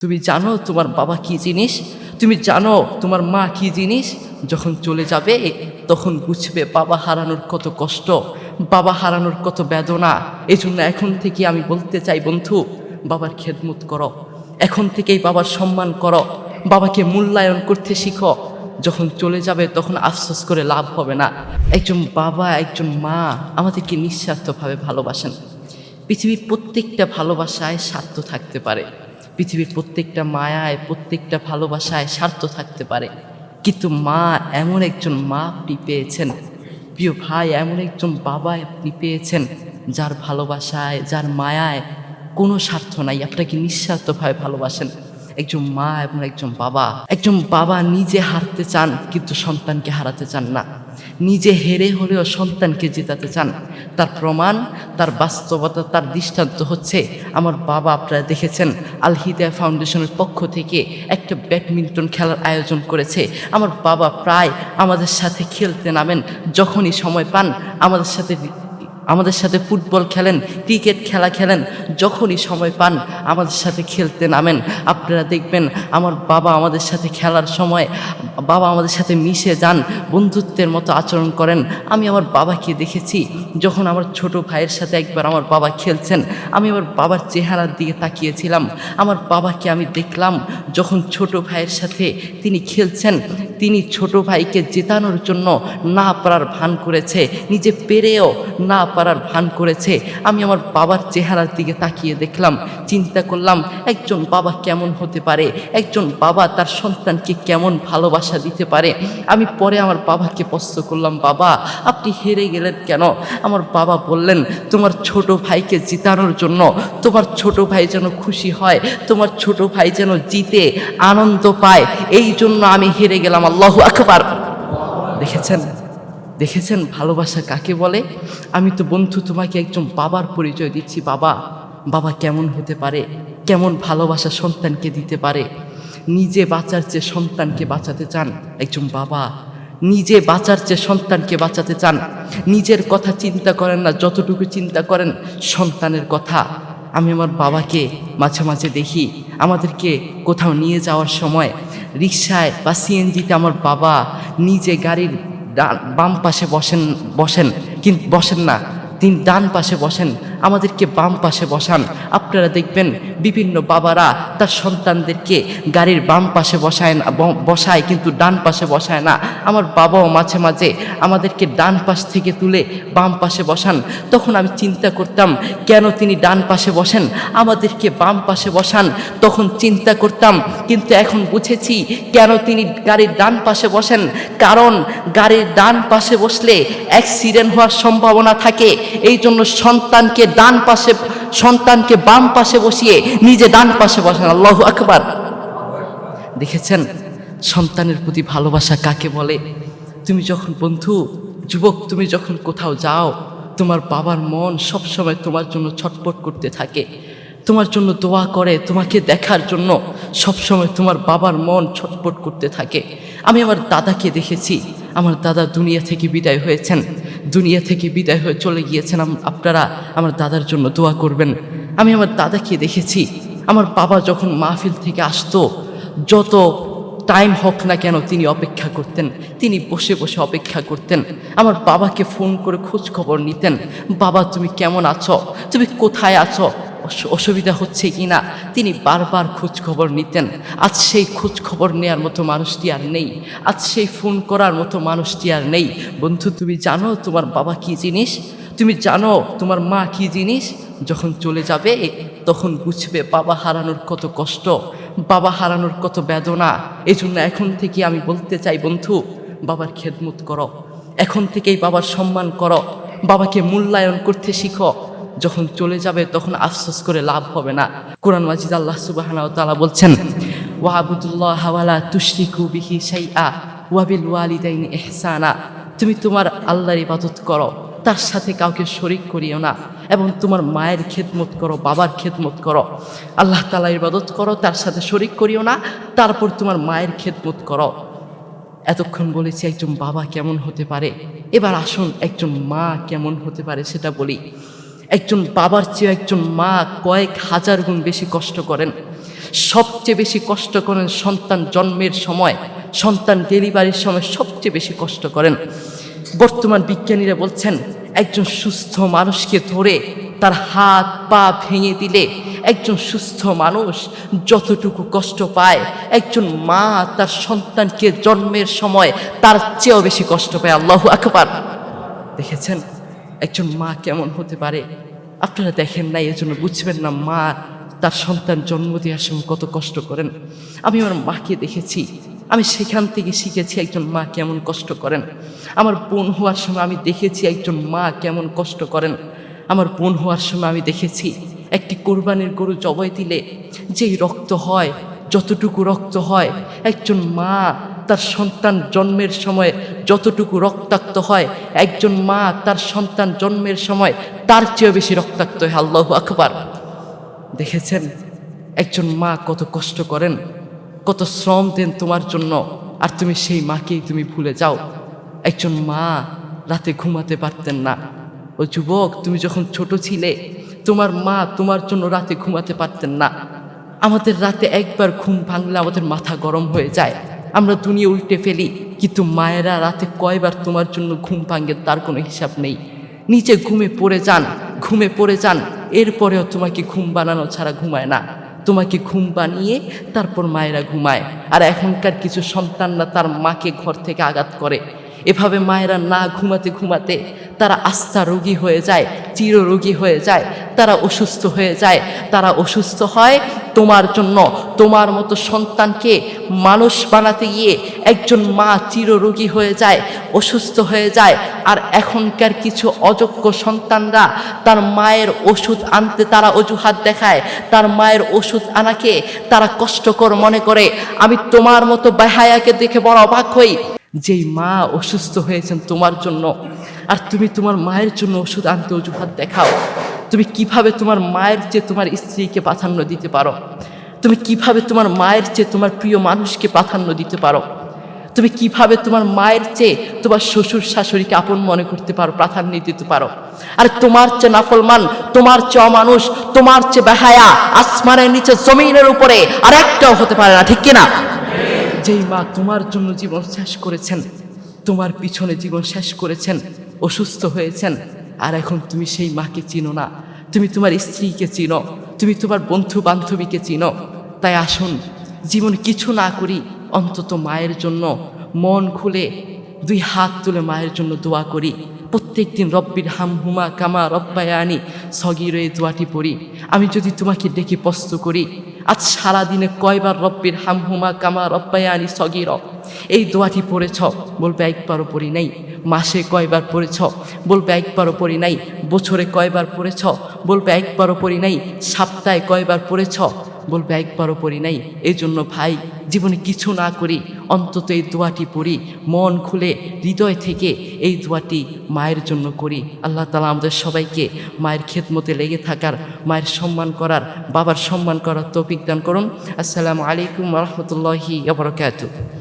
তুমি জানো তোমার বাবা কি জিনিস? তুমি জানো তোমার মা কি জিনিস? যখন চলে যাবে তখন বুঝবে বাবা হারানোর কত কষ্ট, বাবা হারানোর কত বেদনা। এজন্য এখন থেকে আমি বলতে চাই বন্ধু, বাবার খেদমত করো, এখন থেকেই বাবার সম্মান করো, বাবাকে মূল্যায়ন করতে শিখো। যখন চলে যাবে তখন আফসোস করে লাভ হবে না। একজন বাবা, একজন মা আমাদেরকে নিঃস্বার্থভাবে ভালোবাসেন। পৃথিবীর প্রত্যেকটা ভালোবাসায় স্বার্থ থাকতে পারে, পৃথিবীর প্রত্যেকটা মায়ায়, প্রত্যেকটা ভালোবাসায় স্বার্থ থাকতে পারে, কিন্তু মা এমন একজন মা আপনি পেয়েছেন, প্রিয় ভাই, এমন একজন বাবা আপনি পেয়েছেন যার ভালোবাসায়, যার মায়ায় কোনো স্বার্থ নাই, আপনাকে নিঃস্বার্থভাবে ভালোবাসেন। একজন মা এবং একজন বাবা নিজে হারতে চান কিন্তু সন্তানকে হারাতে চান না, নিজে হেরে হলেও সন্তানকে জেতাতে চান। তার প্রমাণ, তার বাস্তবতা, তার দৃষ্টান্ত হচ্ছে আমার বাবা। আপনারা দেখেছেন আল হিদায়া ফাউন্ডেশনের পক্ষ থেকে একটা ব্যাডমিন্টন খেলার আয়োজন করেছে। আমার বাবা প্রায় আমাদের সাথে খেলতে নামেন, যখনই সময় পান আমাদের সাথে ফুটবল খেলেন, ক্রিকেট খেলা খেলেন, যখনই সময় পান আমাদের সাথে খেলতে নামেন। আপনারা দেখবেন আমার বাবা আমাদের সাথে খেলার সময় বাবা আমাদের সাথে মিশে যান, বন্ধুত্বের মতো আচরণ করেন। আমি আমার বাবাকে দেখেছি যখন আমার ছোট ভাইয়ের সাথে একবার আমার বাবা খেলছেন, আমি আমার বাবার চেহারার দিকে তাকিয়েছিলাম। আমার বাবাকে আমি দেখলাম যখন ছোট ভাইয়ের সাথে তিনি খেলছেন, তিনি ছোট ভাইকে জেতানোর জন্য না পারার ভান করেছে, নিজে পেরেও না পারার ভান করেছে। আমি আমার বাবার চেহারার দিকে তাকিয়ে দেখলাম, চিন্তা করলাম একজন বাবা কেমন হতে পারে, একজন বাবা তার সন্তানকে কেমন ভালোবাসা দিতে পারে। আমি পরে আমার বাবাকে প্রশ্ন করলাম, বাবা আপনি হেরে গেলেন কেন? আমার বাবা বললেন, তোমার ছোট ভাইকে জিতানোর জন্য, তোমার ছোট ভাই যেন খুশি হয়, তোমার ছোট ভাই যেন জিতে আনন্দ পায়, এই জন্য আমি হেরে গেলাম। আল্লাহু আকবার। দেখেছেন, দেখেছেন ভালোবাসা কাকে বলে? আমি তো বন্ধু তোমাকে একজন বাবার পরিচয় দিচ্ছি। বাবা, বাবা কেমন হতে পারে, কেমন ভালোবাসা সন্তানকে দিতে পারে। নিজে বাঁচার চেয়ে সন্তানকে বাঁচাতে চান একজন বাবা, নিজে বাঁচার চেয়ে সন্তানকে বাঁচাতে চান। নিজের কথা চিন্তা করেন না, যতটুকু চিন্তা করেন সন্তানের কথা। আমি আমার বাবাকে মাঝে মাঝে দেখি, আমাদেরকে কোথাও নিয়ে যাওয়ার সময় রিকশায় বা সিএনজিতে আমার বাবা নিজে গাড়ির বাম পাশে বসেন কিন্তু বসেন না, তিনি ডান পাশে বসেন, আমাদেরকে বাম পাশে বসান। আপনারা দেখবেন বিভিন্ন বাবারা তার সন্তানদেরকে গাড়ির বাম পাশে বসায় কিন্তু ডান পাশে বসায় না। আমার বাবাও মাঝে মাঝে আমাদেরকে ডান পাশ থেকে তুলে বাম পাশে বসান। তখন আমি চিন্তা করতাম কেন তিনি ডান পাশে বসেন, আমাদেরকে বাম পাশে বসান। তখন চিন্তা করতাম, কিন্তু এখন বুঝেছি কেন তিনি গাড়ির ডান পাশে বসেন। কারণ গাড়ির ডান পাশে বসলে অ্যাক্সিডেন্ট হওয়ার সম্ভাবনা থাকে, এই জন্য সন্তানকে বাম পাশে বসিয়ে নিজে ডান পাশে বসেন। আল্লাহু আকবার। দেখেছেন সন্তানের প্রতি ভালোবাসা কাকে বলে? তুমি যখন বন্ধু, যুবক, তুমি যখন কোথাও যাও, তোমার বাবার মন সবসময় তোমার জন্য ছটফট করতে থাকে, তোমার জন্য দোয়া করে, তোমাকে দেখার জন্য সবসময় তোমার বাবার মন ছটফট করতে থাকে। আমি আমার দাদাকে দেখেছি, আমার দাদা দুনিয়া থেকে বিদায় হয়েছেন, দুনিয়া থেকে বিদায় হয়ে চলে গিয়েছেন। আপনারা আমার দাদার জন্য দোয়া করবেন। আমি আমার দাদাকে দেখেছি, আমার বাবা যখন মাহফিল থেকে আসতো, যত টাইম হোক না কেন তিনি অপেক্ষা করতেন, তিনি বসে বসে অপেক্ষা করতেন। আমার বাবাকে ফোন করে খোঁজ খবর নিতেন, বাবা তুমি কেমন আছো, তুমি কোথায় আছো, অসুবিধা হচ্ছে কি না, তিনি বারবার খোঁজ খবর নিতেন। আজ সেই খোঁজ খবর নেওয়ার মতো মানুষটি আর নেই, আজ সেই ফোন করার মতো মানুষটি আর নেই। বন্ধু তুমি জানো তোমার বাবা কি জিনিস? তুমি জানো তোমার মা কি জিনিস? যখন চলে যাবে তখন বুঝবে বাবা হারানোর কত কষ্ট, বাবা হারানোর কত বেদনা। এই জন্য এখন থেকে আমি বলতে চাই বন্ধু, বাবার খেদমত করো, এখন থেকেই বাবার সম্মান করো, বাবাকে মূল্যায়ন করতে শিখো। যখন চলে যাবে তখন আফসোস করে লাভ হবে না। কোরআন মাজিদ আল্লাহ সুবহানাহু ওয়া তাআলা বলছেন, ওয়াবুদুল্লাহ ওয়ালা তুশরিকু বিহি শাইআ ওয়া বিল ওয়ালিদাইনি ইহসানা। তুমি তোমার আল্লাহর ইবাদত করো, তার সাথে কাউকে শরীক করিও না, এবং তোমার মায়ের খেদমত করো, বাবার খেদমত করো। আল্লাহ তাআলার ইবাদত করো, তার সাথে শরীক করিও না, তারপর তোমার মায়ের খেদমত করো। এতক্ষণ বলেছি একজন বাবা কেমন হতে পারে, এবার আসুন একজন মা কেমন হতে পারে সেটা বলি। একজন বাবার চেয়ে একজন মা কয়েক হাজার গুণ বেশি কষ্ট করেন। সবচেয়ে বেশি কষ্ট করেন সন্তান জন্মের সময়, সন্তান ডেলিভারির সময় সবচেয়ে বেশি কষ্ট করেন। বর্তমান বিজ্ঞানীরা বলছেন একজন সুস্থ মানুষকে ধরে তার হাত পা ভেঙে দিলে একজন সুস্থ মানুষ যতটুকু কষ্ট পায়, একজন মা তার সন্তানকে জন্মের সময় তার চেয়েও বেশি কষ্ট পায়। আল্লাহু আকবার। দেখেছেন একজন মা কেমন হতে পারে? আপনারা দেখেন না, এজন্য বুঝবেন না মা তার সন্তান জন্ম দেওয়ার সময় কত কষ্ট করেন। আমি আমার মাকে দেখেছি, আমি সেখান থেকে শিখেছি একজন মা কেমন কষ্ট করেন। আমার বোন হওয়ার সময় আমি দেখেছি একজন মা কেমন কষ্ট করেন। আমার বোন হওয়ার সময় আমি দেখেছি একটি কোরবানির গরু জবাই দিলে যেই রক্ত হয়, যতটুকু রক্ত হয়, একজন মা তার সন্তান জন্মের সময় যতটুকু রক্তাক্ত হয়, একজন মা তার সন্তান জন্মের সময় তার চেয়েও বেশি রক্তাক্ত হয়। আল্লাহু আকবার। দেখেছেন একজন মা কত কষ্ট করেন, কত শ্রম দেন তোমার জন্য, আর তুমি সেই মাকেই তুমি ভুলে যাও। একজন মা রাতে ঘুমাতে পারতেন না। ও যুবক, তুমি যখন ছোট ছিলে তোমার মা তোমার জন্য রাতে ঘুমাতে পারতেন না। আমাদের রাতে একবার ঘুম ভাঙলে আমাদের মাথা গরম হয়ে যায়, আমরা দুনিয়া উল্টে ফেলি, কিন্তু মায়েরা রাতে কয়বার তোমার জন্য ঘুম ভাঙে তার কোনো হিসাব নেই। নিচে ঘুমে পড়ে যান, এরপরেও তোমাকে ঘুম বানানো ছাড়া ঘুমায় না। তোমাকে ঘুম বানিয়ে তারপর মায়েরা ঘুমায়। আর এখনকার কিছু সন্তানরা তার মাকে ঘর থেকে আঘাত করে। এভাবে মায়েরা না ঘুমাতে তারা আস্থা রোগী হয়ে যায়, চিররোগী হয়ে যায়, তারা অসুস্থ হয়ে যায়। তারা অসুস্থ হয় তোমার জন্য। তোমার মতো সন্তানকে মানুষ বানাতে গিয়ে একজন মা চিররোগী হয়ে যায়, অসুস্থ হয়ে যায়। আর এখনকার কিছু অযোগ্য সন্তানরা তার মায়ের ওষুধ আনতে তারা অজুহাত দেখায়, তার মায়ের ওষুধ আনাকে তারা কষ্টকর মনে করে। আমি তোমার মতো বেহায়াকে দেখে বড় অবাক হই, যেই মা অসুস্থ হয়েছেন তোমার জন্য, আর তুমি তোমার মায়ের জন্য ওষুধ আনতে অজুহাত দেখাও। তুমি কিভাবে তোমার মায়ের চেয়ে তোমার স্ত্রীকে প্রাধান্য দিতে পারো? তুমি কিভাবে তোমার মায়ের চেয়ে তোমার প্রিয় মানুষকে প্রাধান্য দিতে পারো? তুমি কিভাবে তোমার মায়ের চেয়ে তোমার শ্বশুর শাশুড়িকে আপন মনে করতে পারো, প্রাধান্য দিতে পারো? আর তোমার চেয়ে নাফরমান, তোমার চেয়ে অমানুষ, তোমার চেয়ে বেহায়া আসমানের নিচে জমিনের উপরে আর একটাও হতে পারে না, ঠিক কিনা? যেই মা তোমার জন্য জীবন শেষ করেছেন, তোমার পিছনে জীবন শেষ করেছেন, অসুস্থ হয়েছেন, আর এখন তুমি সেই মাকে চিনো না। তুমি তোমার স্ত্রীকে চিনো, তুমি তোমার বন্ধু বান্ধবীকে চিনো। তাই আসুন জীবন কিছু না করি, অন্তত মায়ের জন্য মন খুলে দুই হাত তুলে মায়ের জন্য দোয়া করি। প্রত্যেক দিন রব্বির হামহুমা কামা রব্বায়ানি সগীর এই দোয়াটি পড়ি। আমি যদি তোমাকে ডেকে প্রশ্ন করি, আজ সারাদিনে কয়বার রব্বির হামহুমা কামা রব্বায়ানি সগীর এই দোয়াটি পড়েছ? বলবে একবারও পড়ি নাই। মাসে কয়বার পড়েছ? বলবে একবারও পড়ি নাই। বছরে কয়বার পড়েছ? বলবে একবারও পড়ি নাই। সপ্তাহে কয়বার পড়েছ? বলবে একবারও পড়ি নাই। এই জন্য ভাই, জীবনে কিছু না করি, অন্তত এই দোয়াটি পড়ি, মন খুলে হৃদয় থেকে এই দোয়াটি মায়ের জন্য করি। আল্লাহ তাআলা আমাদের সবাইকে মায়ের খেদমতে লেগে থাকার, মায়ের সম্মান করার, বাবার সম্মান করার তৌফিক দান করুন। আসসালামু আলাইকুম ওয়া রাহমাতুল্লাহি ওয়া বারাকাতুহু।